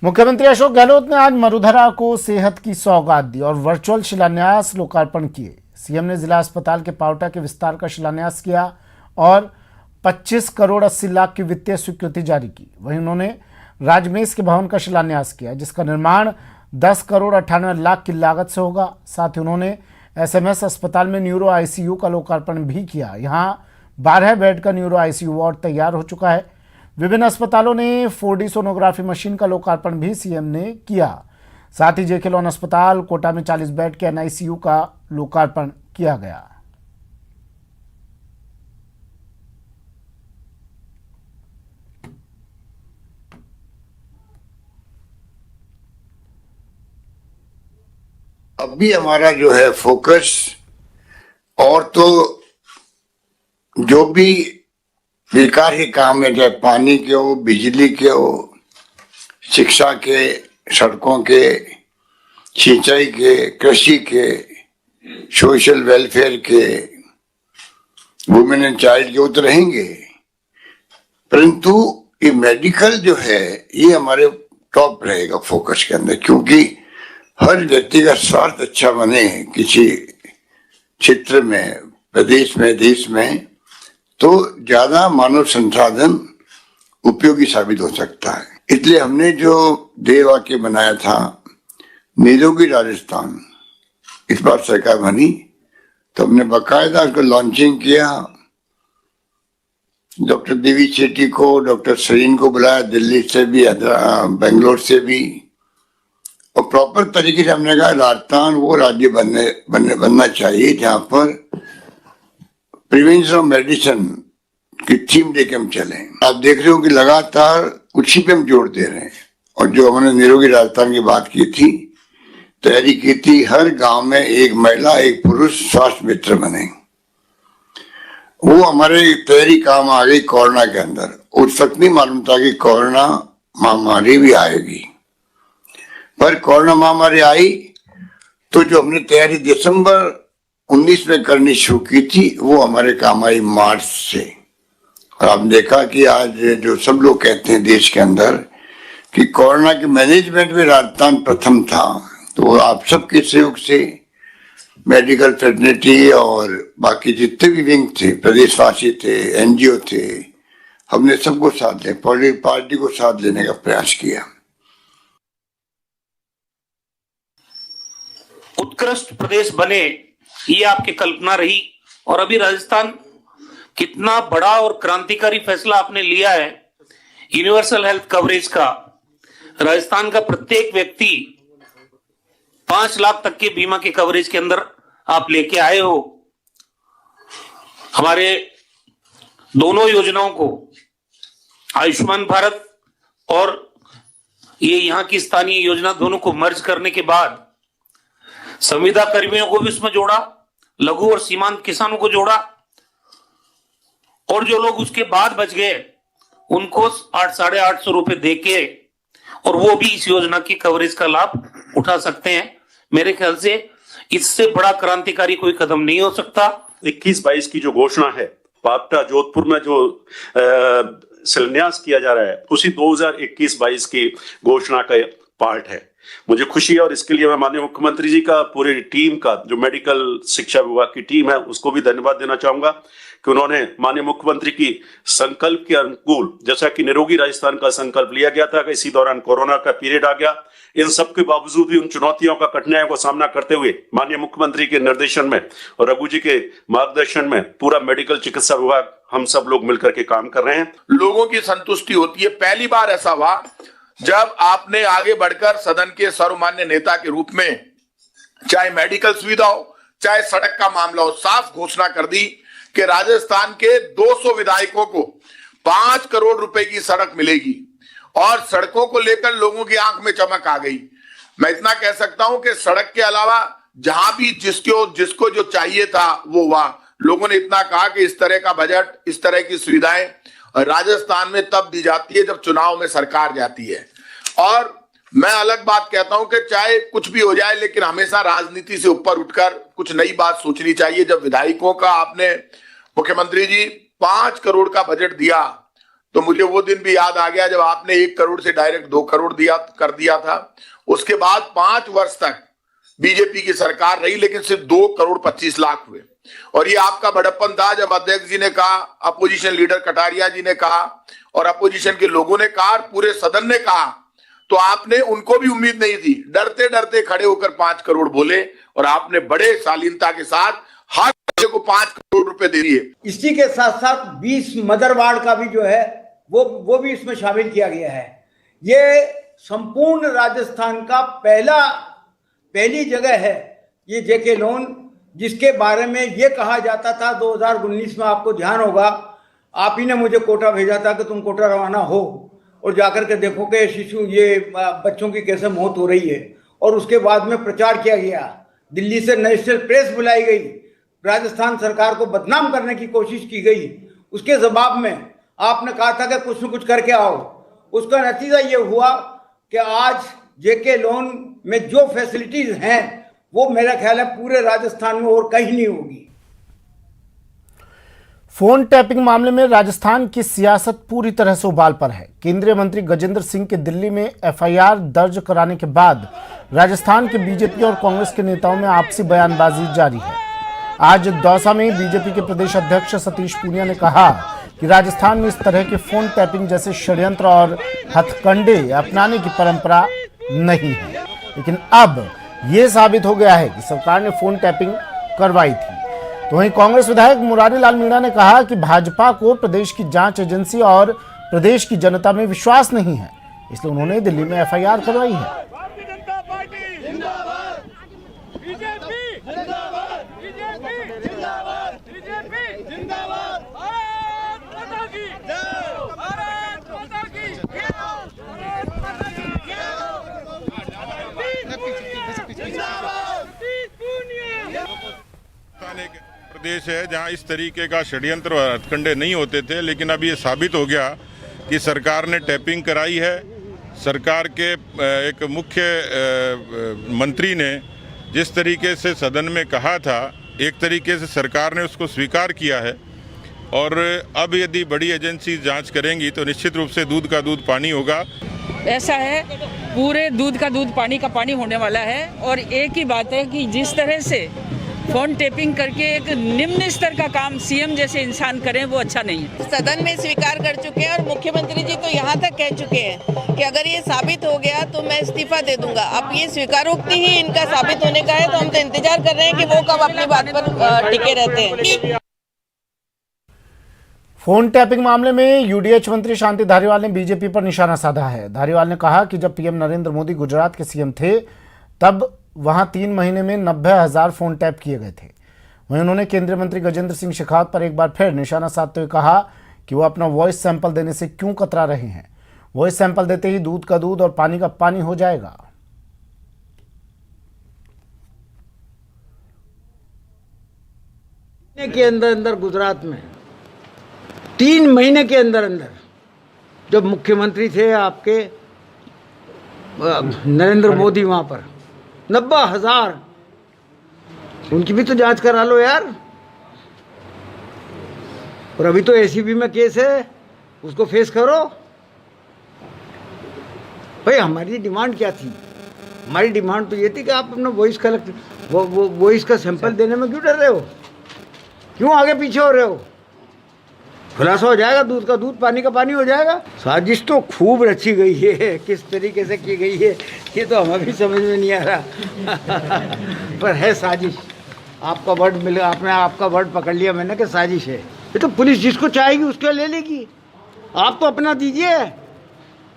मुख्यमंत्री अशोक गहलोत ने आज मरुधरा को सेहत की सौगात दी और वर्चुअल शिलान्यास लोकार्पण किए। सीएम ने जिला अस्पताल के पावटा के विस्तार का शिलान्यास किया और 25 करोड़ 80 लाख की वित्तीय स्वीकृति जारी की। वहीं उन्होंने राजमेश के भवन का शिलान्यास किया, जिसका निर्माण 10 करोड़ 98 लाख की लागत से होगा। साथ ही उन्होंने एसएमएस अस्पताल में न्यूरो आईसीयू का लोकार्पण भी किया। यहाँ 12 बेड का न्यूरो आईसीयू वार्ड तैयार हो चुका है। विभिन्न अस्पतालों ने 4D सोनोग्राफी मशीन का लोकार्पण भी सीएम ने किया। साथ ही जेके लॉन अस्पताल कोटा में 40 बेड के एनआईसीयू का लोकार्पण किया गया। अब भी हमारा जो है फोकस और तो जो भी विकास के काम है, चाहे पानी के हो, बिजली के हो, शिक्षा के, सड़कों के, सिंचाई के, कृषि के, सोशल वेलफेयर के, वुमेन एंड चाइल्ड के, वो तो रहेंगे। परंतु ये मेडिकल जो है ये हमारे टॉप रहेगा फोकस के अंदर, क्योंकि हर व्यक्ति का स्वास्थ्य अच्छा बने किसी क्षेत्र में, प्रदेश में, देश में, तो ज्यादा मानव संसाधन उपयोगी साबित हो सकता है। इसलिए हमने जो ध्येय वाक्य बनाया था, निरोगी राजस्थान, इस बार सरकार बनी तो हमने बाकायदा उसको लॉन्चिंग किया। डॉक्टर देवी शेट्टी को, डॉक्टर सरीन को बुलाया, दिल्ली से भी, बेंगलोर से भी, और प्रॉपर तरीके से हमने कहा राजस्थान वो राज्य बनना चाहिए जहां पर प्रिवेंशन ऑफ मेडिसिन की थीम लेके हम चले। आप देख रहे हो कि लगातार उसी पे हम जोर दे रहे हैं। और जो हमने निरोगी राजस्थान की बात की थी, तैयारी की थी, हर गांव में एक महिला एक पुरुष स्वास्थ्य मित्र बने। वो हमारे तैयारी काम आ गई कोरोना के अंदर। उस वक्त नहीं मालूम था कि कोरोना महामारी भी आएगी, पर कोरोना महामारी आई तो जो हमने तैयारी दिसंबर 19 में करनी शुरू की थी वो हमारे काम आई मार्च से। और आपने देखा कि आज जो सब लोग कहते हैं देश के अंदर कि कोरोना के मैनेजमेंट में राजस्थान प्रथम था, तो आप सबके सहयोग से मेडिकल फैसिलिटी और बाकी जितने भी विंग थे, प्रदेशवासी थे, एनजीओ थे, हमने सबको साथ लिया, पॉलिटिकल पार्टी को साथ लेने का प्रयास किया। उत्कृष्ट प्रदेश बने, ये आपकी कल्पना रही। और अभी राजस्थान कितना बड़ा और क्रांतिकारी फैसला आपने लिया है यूनिवर्सल हेल्थ कवरेज का। राजस्थान का प्रत्येक व्यक्ति 5 लाख तक के बीमा के कवरेज के अंदर आप लेके आए हो। हमारे दोनों योजनाओं को, आयुष्मान भारत और ये यहाँ की स्थानीय योजना, दोनों को मर्ज करने के बाद संविदा कर्मियों को भी उसमें जोड़ा, लघु और सीमांत किसानों को जोड़ा, और जो लोग उसके बाद बच गए उनको 800-850 रुपए देके, और वो भी इस योजना की कवरेज का लाभ उठा सकते हैं। मेरे ख्याल से इससे बड़ा क्रांतिकारी कोई कदम नहीं हो सकता। 21-22 की जो घोषणा है, पावटा जोधपुर में जो शिलान्यास किया जा रहा है, उसी 2021-22 की घोषणा का पार्ट है। मुझे खुशी है और इसके लिए मैं माननीय मुख्यमंत्री जी का, पूरी टीम का, जो मेडिकल शिक्षा विभाग की टीम है, उसको भी धन्यवाद देना चाहूंगा कि उन्होंने माननीय मुख्यमंत्री की संकल्प के अनुकूल, जैसा कि निरोगी राजस्थान का संकल्प लिया गया था कि इसी दौरान कोरोना का पीरियड आ गया, इन सब के बावजूद भी उन चुनौतियों का, कठिनाइयों का सामना करते हुए माननीय मुख्यमंत्री के निर्देशन में और रघु जी के मार्गदर्शन में पूरा मेडिकल चिकित्सा विभाग, हम सब लोग मिलकर के काम कर रहे हैं। लोगों की संतुष्टि होती है। पहली बार ऐसा हुआ जब आपने आगे बढ़कर सदन के सर्वमान्य नेता के रूप में, चाहे मेडिकल सुविधा हो, चाहे सड़क का मामला हो, साफ घोषणा कर दी कि राजस्थान के 200 विधायकों को 5 करोड़ रुपए की सड़क मिलेगी। और सड़कों को लेकर लोगों की आंख में चमक आ गई। मैं इतना कह सकता हूं कि सड़क के अलावा जहां भी जिसको जो चाहिए था वो हुआ। लोगों ने इतना कहा कि इस तरह का बजट, इस तरह की सुविधाएं राजस्थान में तब दी जाती है जब चुनाव में सरकार जाती है। और मैं अलग बात कहता हूं कि चाहे कुछ भी हो जाए, लेकिन हमेशा राजनीति से ऊपर उठकर कुछ नई बात सोचनी चाहिए। जब विधायकों का आपने, मुख्यमंत्री जी, 5 करोड़ का बजट दिया, तो मुझे वो दिन भी याद आ गया जब आपने 1 करोड़ से डायरेक्ट 2 करोड़ कर दिया था। उसके बाद 5 वर्ष तक बीजेपी की सरकार रही, लेकिन सिर्फ 2 करोड़ 25 लाख हुए। और ये आपका बड़प्पन था जब अध्यक्ष जी ने कहा, अपोजिशन लीडर कटारिया जी ने कहा और अपोजिशन के लोगों ने कहा, पूरे सदन ने कहा, तो आपने, उनको भी उम्मीद नहीं थी, डरते डरते खड़े होकर 5 करोड़ बोले और आपने बड़े शालीनता के साथ हर बच्चे को 5 करोड़ रुपए दे दिए। इसी के साथ साथ 20 मदर वार्ड का भी जो है वो भी इसमें शामिल किया गया है। ये संपूर्ण राजस्थान का पहली जगह है ये जेके लोन, जिसके बारे में ये कहा जाता था 2019 में, आपको ध्यान होगा, आप ही ने मुझे कोटा भेजा था कि तुम कोटा रवाना हो और जाकर के देखो कि बच्चों की कैसे मौत हो रही है। और उसके बाद में प्रचार किया गया, दिल्ली से नेशनल प्रेस बुलाई गई, राजस्थान सरकार को बदनाम करने की कोशिश की गई। उसके जवाब में आपने कहा था कि कुछ न कुछ करके आओ। उसका नतीजा ये हुआ कि आज जेके लोन में जो फैसिलिटीज हैं वो मेरा ख्याल है पूरे राजस्थान में और कहीं नहीं होगी। फोन टैपिंग मामले में राजस्थान की सियासत पूरी तरह से उबाल पर है। केंद्रीय मंत्री गजेंद्र सिंह के दिल्ली में एफआईआर दर्ज कराने के बाद राजस्थान के बीजेपी और कांग्रेस के नेताओं में आपसी बयानबाजी जारी है। आज दौसा में बीजेपी के प्रदेश अध्यक्ष सतीश पूनिया ने कहा कि राजस्थान में इस तरह के फोन टैपिंग जैसे षड्यंत्र और हथकंडे अपनाने की परंपरा नहीं है, लेकिन अब यह साबित हो गया है कि सरकार ने फोन टैपिंग करवाई थी। तो वहीं कांग्रेस विधायक मुरारी लाल मीणा ने कहा कि भाजपा को प्रदेश की जांच एजेंसी और प्रदेश की जनता में विश्वास नहीं है, इसलिए उन्होंने दिल्ली में एफआईआर करवाई है। प्रदेश है जहां इस तरीके का षड्यंत्र और हथकंडे नहीं होते थे, लेकिन अब ये साबित हो गया कि सरकार ने टैपिंग कराई है। सरकार के एक मुख्य मंत्री ने जिस तरीके से सदन में कहा था, एक तरीके से सरकार ने उसको स्वीकार किया है। और अब यदि बड़ी एजेंसी जांच करेंगी तो निश्चित रूप से दूध का दूध पानी होगा। ऐसा है, पूरे दूध का दूध पानी का पानी होने वाला है। और एक ही बात है कि जिस तरह से फोन टेपिंग करके एक निम्न स्तर का काम सीएम जैसे इंसान करें वो अच्छा नहीं है। सदन में स्वीकार कर चुके हैं और मुख्यमंत्री जी तो यहाँ तक कह चुके हैं कि अगर ये साबित हो गया तो मैं इस्तीफा दे दूंगा। अब ये स्वीकारोक्ति ही इनका साबित होने का है, तो हम तो इंतजार कर रहे हैं कि वो कब अपनी बात पर टिके रहते हैं। फोन टैपिंग मामले में यूडीएच मंत्री शांति धारीवाल ने बीजेपी पर निशाना साधा है। धारीवाल ने कहा कि जब पीएम नरेंद्र मोदी गुजरात के सीएम थे तब वहां 3 महीने में 90,000 फोन टैप किए गए थे। वहीं उन्होंने केंद्रीय मंत्री गजेंद्र सिंह शेखावत पर एक बार फिर निशाना साधते हुए कहा कि वो अपना वॉइस सैंपल देने से क्यों कतरा रहे हैं। वॉइस सैंपल देते ही दूध का दूध और पानी का पानी हो जाएगा। के अंदर गुजरात में 3 महीने के अंदर जब मुख्यमंत्री थे आपके नरेंद्र मोदी, वहां पर 90,000, उनकी भी तो जांच करा लो यार। और अभी तो एसीबी में केस है, उसको फेस करो भाई। हमारी डिमांड क्या थी? हमारी डिमांड तो ये थी कि आप अपना वॉइस कलेक्ट, वॉइस का सैंपल देने में क्यों डर रहे हो, क्यों आगे पीछे हो रहे हो? खुलासा हो जाएगा, दूध का दूध पानी का पानी हो जाएगा। साजिश तो खूब रची गई है, किस तरीके से की गई है ये तो हमें भी समझ में नहीं आ रहा पर है साजिश। आपका वर्ड मिला, आपने आपका वर्ड पकड़ लिया मैंने कि साजिश है। ये तो पुलिस जिसको चाहेगी उसके ले लेगी। आप तो अपना दीजिए।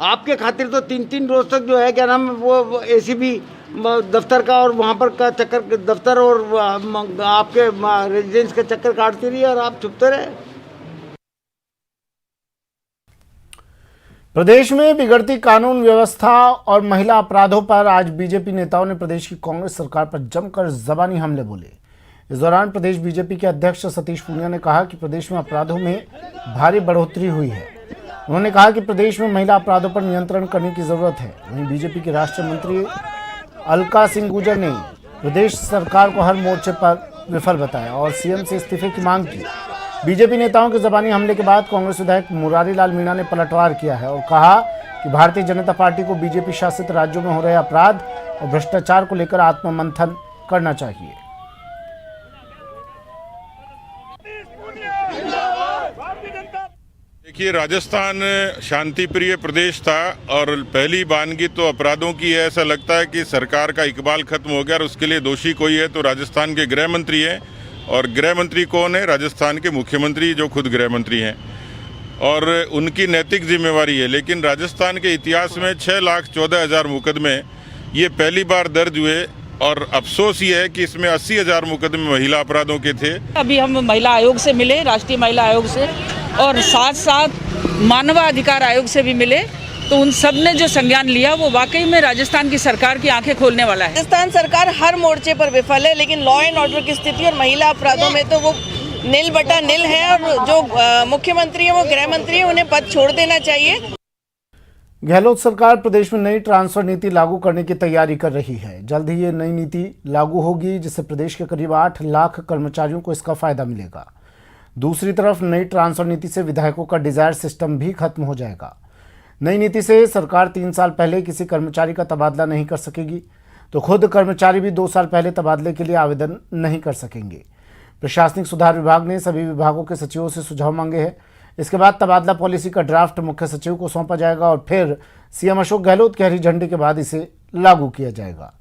आपके खातिर तो 3-3 रोज तक जो है क्या नाम वो एसीबी दफ्तर का और वहाँ पर का चक्कर, दफ्तर और आपके रेजिडेंस का चक्कर काटती रही और आप चुपते रहे। प्रदेश में बिगड़ती कानून व्यवस्था और महिला अपराधों पर आज बीजेपी नेताओं ने प्रदेश की कांग्रेस सरकार पर जमकर जबानी हमले बोले। इस दौरान प्रदेश बीजेपी के अध्यक्ष सतीश पूनिया ने कहा कि प्रदेश में अपराधों में भारी बढ़ोतरी हुई है। उन्होंने कहा कि प्रदेश में महिला अपराधों पर नियंत्रण करने की जरूरत है। वहीं बीजेपी के राष्ट्रीय मंत्री अलका सिंह गुर्जर ने प्रदेश सरकार को हर मोर्चे पर विफल बताया और सीएम से इस्तीफे की मांग की। बीजेपी नेताओं के जबानी हमले के बाद कांग्रेस विधायक मुरारी लाल मीणा ने पलटवार किया है और कहा कि भारतीय जनता पार्टी को बीजेपी शासित राज्यों में हो रहे अपराध और भ्रष्टाचार को लेकर आत्ममंथन करना चाहिए। देखिए, राजस्थान शांति प्रिय प्रदेश था और पहली वानगी तो अपराधों की है। ऐसा लगता है कि सरकार का इकबाल खत्म हो गया और उसके लिए दोषी कोई है तो राजस्थान के गृह मंत्री हैं। और गृह मंत्री कौन है? राजस्थान के मुख्यमंत्री, जो खुद गृह मंत्री हैं, और उनकी नैतिक जिम्मेवारी है। लेकिन राजस्थान के इतिहास में 6,14,000 मुकदमे ये पहली बार दर्ज हुए और अफसोस ये है कि इसमें 80,000 मुकदमे महिला अपराधों के थे। अभी हम महिला आयोग से मिले, राष्ट्रीय महिला आयोग से, और साथ साथ मानवाधिकार आयोग से भी मिले, तो उन सब ने जो संज्ञान लिया वो वाकई में राजस्थान की सरकार की आंखें खोलने वाला है। राजस्थान सरकार हर मोर्चे पर विफल है, लेकिन लॉ एंड ऑर्डर की स्थिति और महिला अपराधों में तो वो नील बटा नील है। और जो मुख्यमंत्री है वो गृह मंत्री है, उन्हें पद छोड़ देना चाहिए। गहलोत सरकार प्रदेश में नई ट्रांसफर नीति लागू करने की तैयारी कर रही है। जल्द ही ये नई नीति लागू होगी, जिससे प्रदेश के करीब 8 लाख कर्मचारियों को इसका फायदा मिलेगा। दूसरी तरफ नई ट्रांसफर नीति से विधायकों का डिजायर सिस्टम भी खत्म हो जाएगा। नई नीति से सरकार 3 साल पहले किसी कर्मचारी का तबादला नहीं कर सकेगी, तो खुद कर्मचारी भी 2 साल पहले तबादले के लिए आवेदन नहीं कर सकेंगे। प्रशासनिक सुधार विभाग ने सभी विभागों के सचिवों से सुझाव मांगे हैं। इसके बाद तबादला पॉलिसी का ड्राफ्ट मुख्य सचिव को सौंपा जाएगा और फिर सीएम अशोक गहलोत की हरी झंडी के बाद इसे लागू किया जाएगा।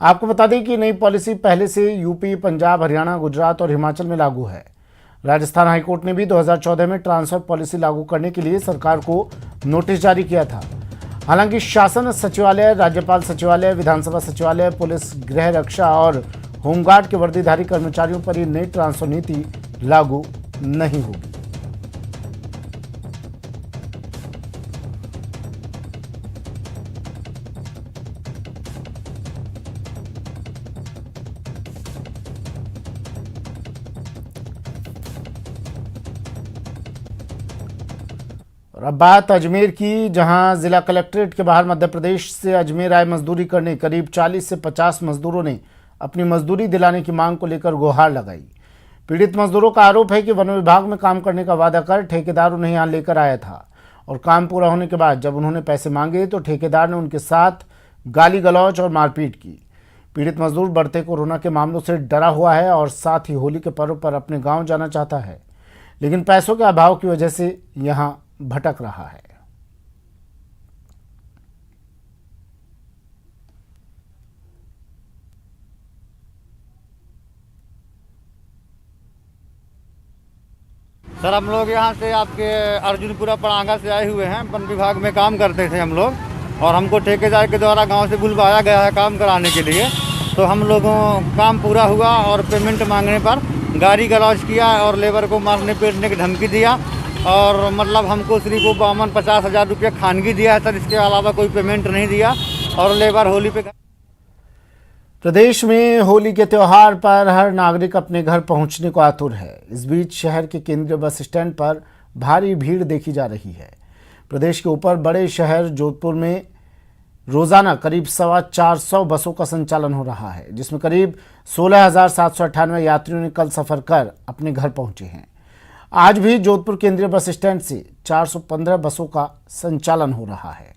आपको बता दें कि नई पॉलिसी पहले से यूपी, पंजाब, हरियाणा, गुजरात और हिमाचल में लागू है। राजस्थान हाईकोर्ट ने भी 2014 में ट्रांसफर पॉलिसी लागू करने के लिए सरकार को नोटिस जारी किया था। हालांकि शासन सचिवालय, राज्यपाल सचिवालय, विधानसभा सचिवालय, पुलिस, गृह रक्षा और होमगार्ड के वर्दीधारी कर्मचारियों पर ये नई ट्रांसफर नीति लागू नहीं होगी। और अब बात अजमेर की, जहां जिला कलेक्ट्रेट के बाहर मध्य प्रदेश से अजमेर आए मजदूरी करने करीब 40 से 50 मजदूरों ने अपनी मजदूरी दिलाने की मांग को लेकर गुहार लगाई। पीड़ित मजदूरों का आरोप है कि वन विभाग में काम करने का वादा कर ठेकेदार उन्हें यहां लेकर आया था और काम पूरा होने के बाद जब उन्होंने पैसे मांगे तो ठेकेदार ने उनके साथ गाली गलौज और मारपीट की। पीड़ित मजदूर बढ़ते कोरोना के मामलों से डरा हुआ है और साथ ही होली के पर्व पर अपने गाँव जाना चाहता है, लेकिन पैसों के अभाव की वजह से यहाँ भटक रहा है। सर, हम लोग यहाँ से आपके अर्जुनपुरा पड़ांगा से आए हुए हैं। वन विभाग में काम करते थे हम लोग और हमको ठेकेदार के द्वारा गांव से बुलवाया गया है काम कराने के लिए। तो हम लोगों काम पूरा हुआ और पेमेंट मांगने पर गाली गलौज किया और लेबर को मारने पीटने की धमकी दिया और मतलब हमको सिर्फ 52-50 हज़ार रुपये खानगी दिया है सर, इसके अलावा कोई पेमेंट नहीं दिया। और लेबर होली पे प्रदेश में होली के त्यौहार पर हर नागरिक अपने घर पहुंचने को आतुर है। इस बीच शहर के केंद्रीय बस स्टैंड पर भारी भीड़ देखी जा रही है। प्रदेश के ऊपर बड़े शहर जोधपुर में रोजाना करीब 450 बसों का संचालन हो रहा है, जिसमें करीब 16,798 यात्रियों ने कल सफर कर अपने घर पहुंचे हैं। आज भी जोधपुर केंद्रीय बस स्टैंड से 415 बसों का संचालन हो रहा है।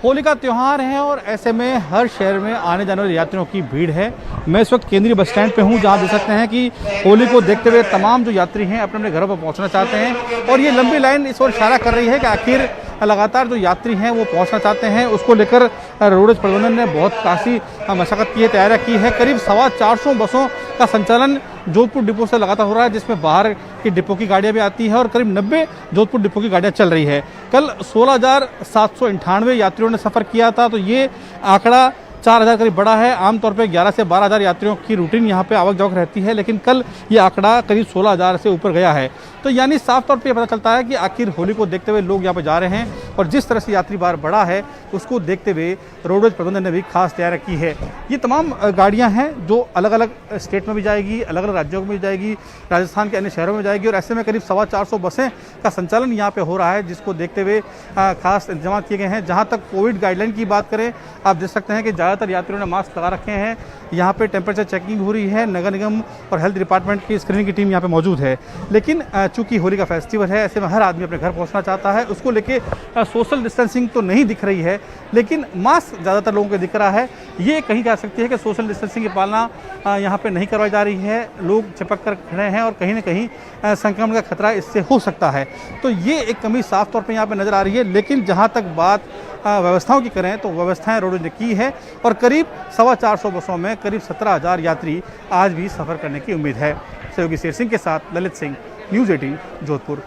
होली का त्यौहार है और ऐसे में हर शहर में आने जाने वाले यात्रियों की भीड़ है। मैं इस वक्त केंद्रीय बस स्टैंड पे हूँ, जहाँ देख सकते हैं कि होली को देखते हुए तमाम जो यात्री हैं अपने अपने घरों पर पहुँचना चाहते हैं और ये लंबी लाइन इस ओर इशारा कर रही है कि आखिर लगातार जो यात्री हैं वो पहुँचना चाहते हैं। उसको लेकर रोडवेज प्रबंधन ने बहुत काफ़ी मशक्कत की है, तैयारियाँ की है। करीब 450 बसों का संचालन जोधपुर डिपो से लगातार हो रहा है, जिसमें बाहर की डिपो की गाड़ियां भी आती हैं और करीब 90 जोधपुर डिपो की गाड़ियां चल रही है। कल 16,798 यात्रियों ने सफ़र किया था, तो ये आंकड़ा 4,000 करीब बढ़ा है। आमतौर पे 11 से 12,000 यात्रियों की रूटीन यहाँ पे आवक जावक रहती है, लेकिन कल ये आंकड़ा करीब 16,000 से ऊपर गया है। तो यानी साफ तौर पे पता चलता है कि आखिर होली को देखते हुए लोग यहाँ पे जा रहे हैं और जिस तरह से यात्री भार बढ़ा है उसको देखते हुए रोडवेज प्रबंधन ने भी खास तैयारी की है। ये तमाम गाड़ियाँ हैं जो अलग अलग स्टेट में भी जाएगी, अलग अलग राज्यों में भी जाएगी, राजस्थान के अन्य शहरों में जाएगी और ऐसे में करीब 450 बसें का संचालन यहाँ पे हो रहा है, जिसको देखते हुए खास इंतजाम किए गए हैं। जहाँ तक कोविड गाइडलाइन की बात करें, आप देख सकते हैं कि ज़्यादातर यात्रियों ने मास्क लगा रखे हैं। यहाँ पे टेम्परेचर चेकिंग हो रही है, नगर निगम और हेल्थ डिपार्टमेंट की स्क्रीनिंग की टीम यहाँ पे मौजूद है। लेकिन चूंकि होली का फेस्टिवल है, ऐसे में हर आदमी अपने घर पहुँचना चाहता है, उसको लेके सोशल डिस्टेंसिंग तो नहीं दिख रही है, लेकिन मास्क ज़्यादातर लोगों को दिख रहा है। ये कहीं कह सकती है कि सोशल डिस्टेंसिंग की पालना यहाँ पे नहीं करवाई जा रही है, लोग चिपक कर खड़े हैं और कहीं ना कहीं संक्रमण का खतरा इससे हो सकता है। तो ये एक कमी साफ तौर पे यहाँ पे नज़र आ रही है। लेकिन जहाँ तक बात व्यवस्थाओं की करें तो व्यवस्थाएं रोडवेज ने की है और करीब 450 बसों में करीब 17,000 यात्री आज भी सफ़र करने की उम्मीद है। सहयोगी शेर सिंह के साथ ललित सिंह, न्यूज़ 18 जोधपुर।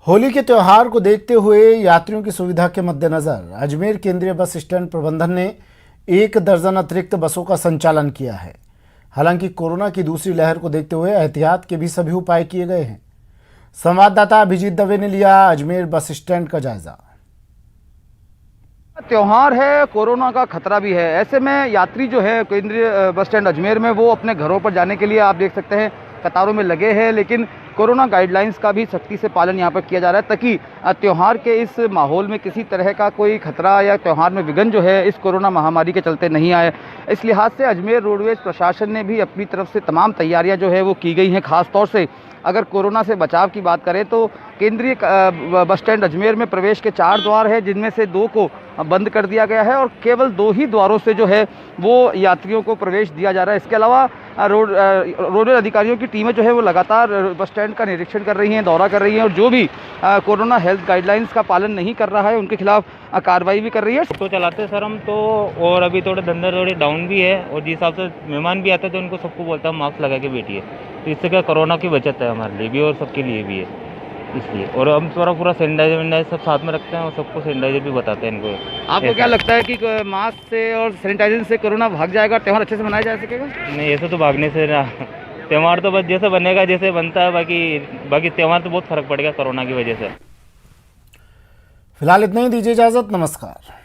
होली के त्योहार को देखते हुए यात्रियों की सुविधा के मद्देनजर अजमेर केंद्रीय बस स्टैंड प्रबंधन ने 1 दर्जन अतिरिक्त बसों का संचालन किया है। हालांकि कोरोना की दूसरी लहर को देखते हुए एहतियात के भी सभी उपाय किए गए हैं। संवाददाता अभिजीत दवे ने लिया अजमेर बस स्टैंड का जायजा। त्योहार है, कोरोना का खतरा भी है, ऐसे में यात्री जो है केंद्रीय बस स्टैंड अजमेर में वो अपने घरों पर जाने के लिए आप देख सकते हैं कतारों में लगे हैं। लेकिन कोरोना गाइडलाइंस का भी सख्ती से पालन यहाँ पर किया जा रहा है ताकि त्यौहार के इस माहौल में किसी तरह का कोई खतरा या त्यौहार में विघ्न जो है इस कोरोना महामारी के चलते नहीं आए। इस लिहाज से अजमेर रोडवेज प्रशासन ने भी अपनी तरफ से तमाम तैयारियां जो है वो की गई हैं। खास तौर से अगर कोरोना से बचाव की बात करें तो केंद्रीय बस स्टैंड अजमेर में प्रवेश के 4 द्वार हैं, जिनमें से 2 को बंद कर दिया गया है और केवल 2 ही द्वारों से जो है वो यात्रियों को प्रवेश दिया जा रहा है। इसके अलावा रोडवेज अधिकारियों की टीमें जो है वो लगातार बस स्टैंड का निरीक्षण कर रही हैं, दौरा कर रही हैं और जो भी कोरोना हेल्थ गाइडलाइंस का पालन नहीं कर रहा है उनके खिलाफ कार्रवाई भी कर रही है। तो चलाते सर हम तो, और अभी थोड़े धंधे थोड़े डाउन भी है और जिस हिसाब से मेहमान भी आते हैं तो उनको सबको बोलता है मास्क लगा के बैठिए। तो इससे क्या कोरोना की बचत है हमारे लिए भी और सबके लिए भी है, इसलिए। और हम पूरा सैनिटाइजर सब साथ में रखते हैं और सबको सैनिटाइजर भी बताते हैं इनको। आपको क्या लगता है कि मास्क से और सैनिटाइजर से कोरोना भाग जाएगा, त्यौहार अच्छे से मनाया जा सकेगा? नहीं, ऐसे तो भागने से ना, त्यौहार तो बस जैसे बनेगा जैसे बनता है, बाकी त्यौहार तो बहुत फर्क पड़ेगा कोरोना की वजह से। फिलहाल इतना ही, दीजिए इजाजत, नमस्कार।